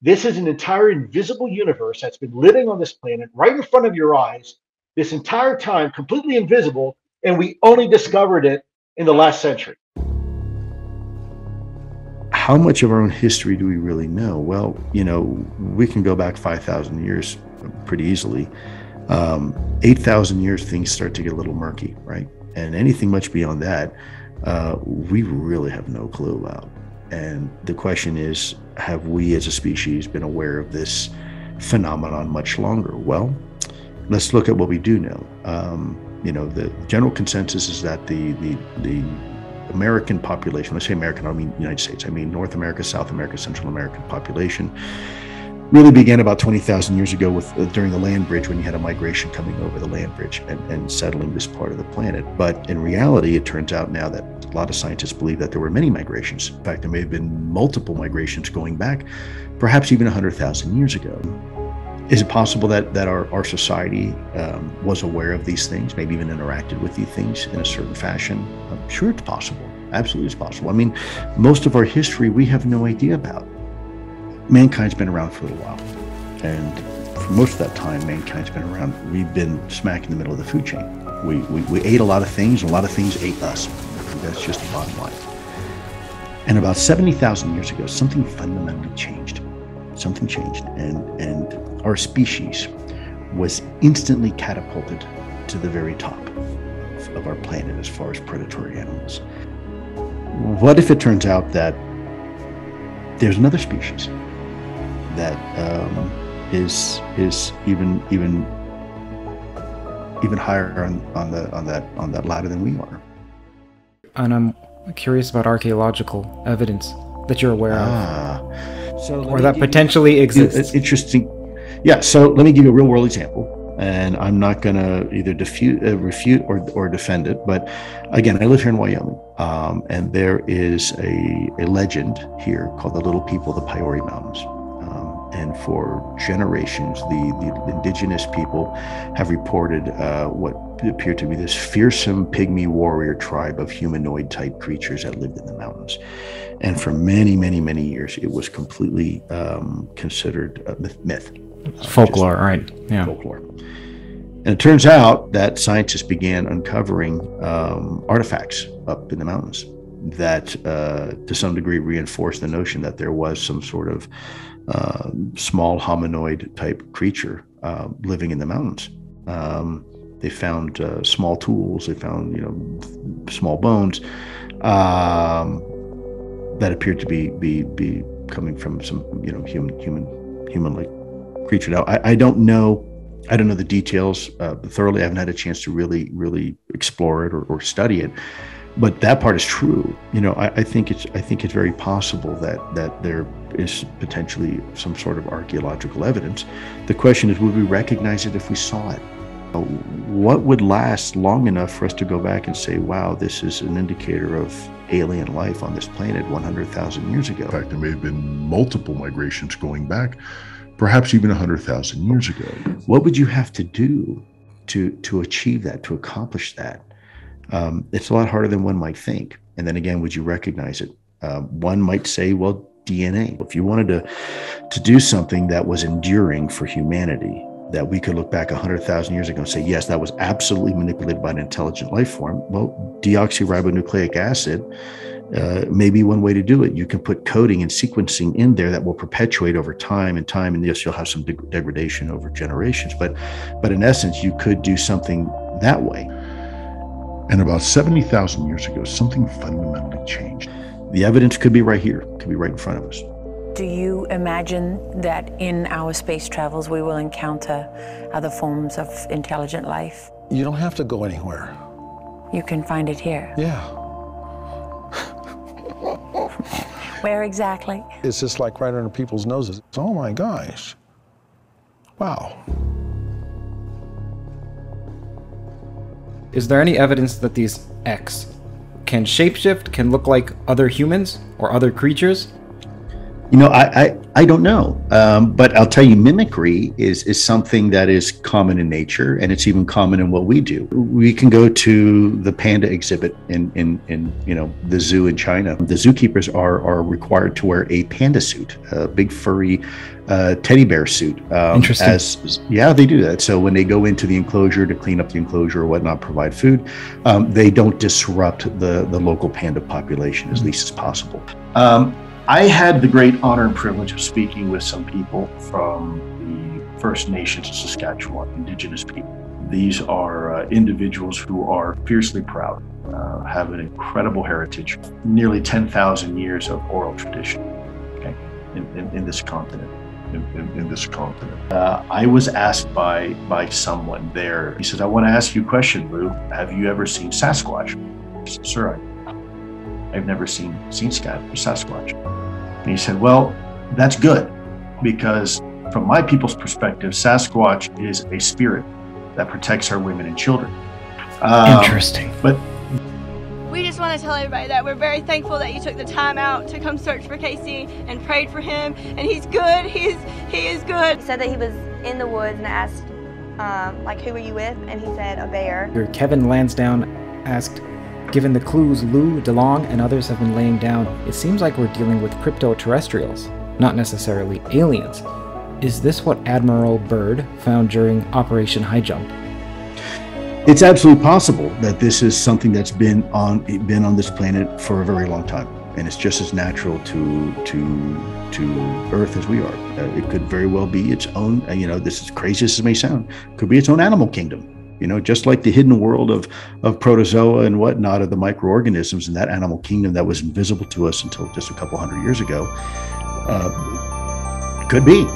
This is an entire invisible universe that's been living on this planet right in front of your eyes this entire time, completely invisible, and we only discovered it in the last century. How much of our own history do we really know? Well, we can go back 5,000 years pretty easily. 8,000 years, things start to get a little murky, right? And anything much beyond that, we really have no clue about. And the question is, have we as a species been aware of this phenomenon much longer? Well, let's look at what we do know. The general consensus is that the American population, when I say American, I don't mean United States, I mean North America, South America, Central American population, really began about 20,000 years ago with during the land bridge, when you had a migration coming over the land bridge and settling this part of the planet. But in reality, it turns out now that a lot of scientists believe that there were many migrations. In fact, there may have been multiple migrations going back, perhaps even 100,000 years ago. Is it possible that our society was aware of these things, maybe even interacted with these things in a certain fashion? Sure, it's possible. Absolutely, it's possible. I mean, most of our history we have no idea about. Mankind's been around for a little while, and for most of that time, mankind's been around. We've been smack in the middle of the food chain. We ate a lot of things, and a lot of things ate us. That's just the bottom line. And about 70,000 years ago, something fundamentally changed. Something changed, and our species was instantly catapulted to the very top of our planet as far as predatory animals. What if it turns out that there's another species that is even higher on that ladder than we are? And I'm curious about archaeological evidence that you're aware of, or that potentially exists. Interesting. Yeah. So let me give you a real world example. And I'm not going to either refute or defend it. But again, I live here in Wyoming, and there is a legend here called the Little People of the Peori Mountains. And for generations, the indigenous people have reported what appeared to be this fearsome pygmy warrior tribe of humanoid type creatures that lived in the mountains. And for many, many, many years, it was completely considered a myth. Folklore, right? Yeah. Folklore. And it turns out that scientists began uncovering artifacts up in the mountains that, to some degree, reinforced the notion that there was some sort of small hominoid type creature living in the mountains. They found small tools. They found, small bones that appeared to be coming from some, human-like creature. Now, I don't know the details thoroughly. I haven't had a chance to really explore it or study it, but that part is true. I think it's very possible that there is potentially some sort of archaeological evidence. The question is, would we recognize it if we saw it? What would last long enough for us to go back and say, wow, this is an indicator of alien life on this planet 100,000 years ago? In fact, there may have been multiple migrations going back, perhaps even 100,000 years ago. What would you have to do to achieve that, to accomplish that? It's a lot harder than one might think. And then again, would you recognize it? One might say, well, DNA. If you wanted to do something that was enduring for humanity, that we could look back 100,000 years ago and say, yes, that was absolutely manipulated by an intelligent life form. Well, deoxyribonucleic acid may be one way to do it. You can put coding and sequencing in there that will perpetuate over time, and yes, you'll have some degradation over generations. But in essence, you could do something that way. And about 70,000 years ago, something fundamentally changed. The evidence could be right here, could be right in front of us. Do you imagine that in our space travels we will encounter other forms of intelligent life? You don't have to go anywhere. You can find it here. Yeah. Where exactly? It's just like right under people's noses. Oh my gosh. Wow. Is there any evidence that these X can shapeshift, can look like other humans or other creatures? I don't know, but I'll tell you, mimicry is something that is common in nature, and it's even common in what we do. We can go to the panda exhibit in the zoo in China. The zookeepers are required to wear a panda suit, a big furry teddy bear suit. Interesting. Yeah, they do that. So when they go into the enclosure to clean up the enclosure or whatnot, provide food, they don't disrupt the local panda population as least as possible. I had the great honor and privilege of speaking with some people from the First Nations of Saskatchewan, Indigenous people. These are individuals who are fiercely proud, have an incredible heritage, nearly 10,000 years of oral tradition, okay, in this continent. In this continent. I was asked by someone there, he says, I want to ask you a question, Lou. Have you ever seen Sasquatch? I said, sir, I've never seen Sasquatch. And he said, well, that's good, because from my people's perspective, Sasquatch is a spirit that protects our women and children. Interesting. But we just want to tell everybody that we're very thankful that you took the time out to come search for Casey and prayed for him, and he's good. He is good. He said that he was in the woods, and I asked, like, who were you with? And he said, a bear. Kevin Lansdowne asked, given the clues Lou, DeLong, and others have been laying down, it seems like we're dealing with crypto-terrestrials, not necessarily aliens. Is this what Admiral Byrd found during Operation High Jump? It's absolutely possible that this is something that's been on this planet for a very long time, and it's just as natural to Earth as we are. It could very well be its own. This is crazy as it may sound, could be its own animal kingdom. Just like the hidden world of protozoa and whatnot, of the microorganisms in that animal kingdom that was invisible to us until just a couple hundred years ago. Could be.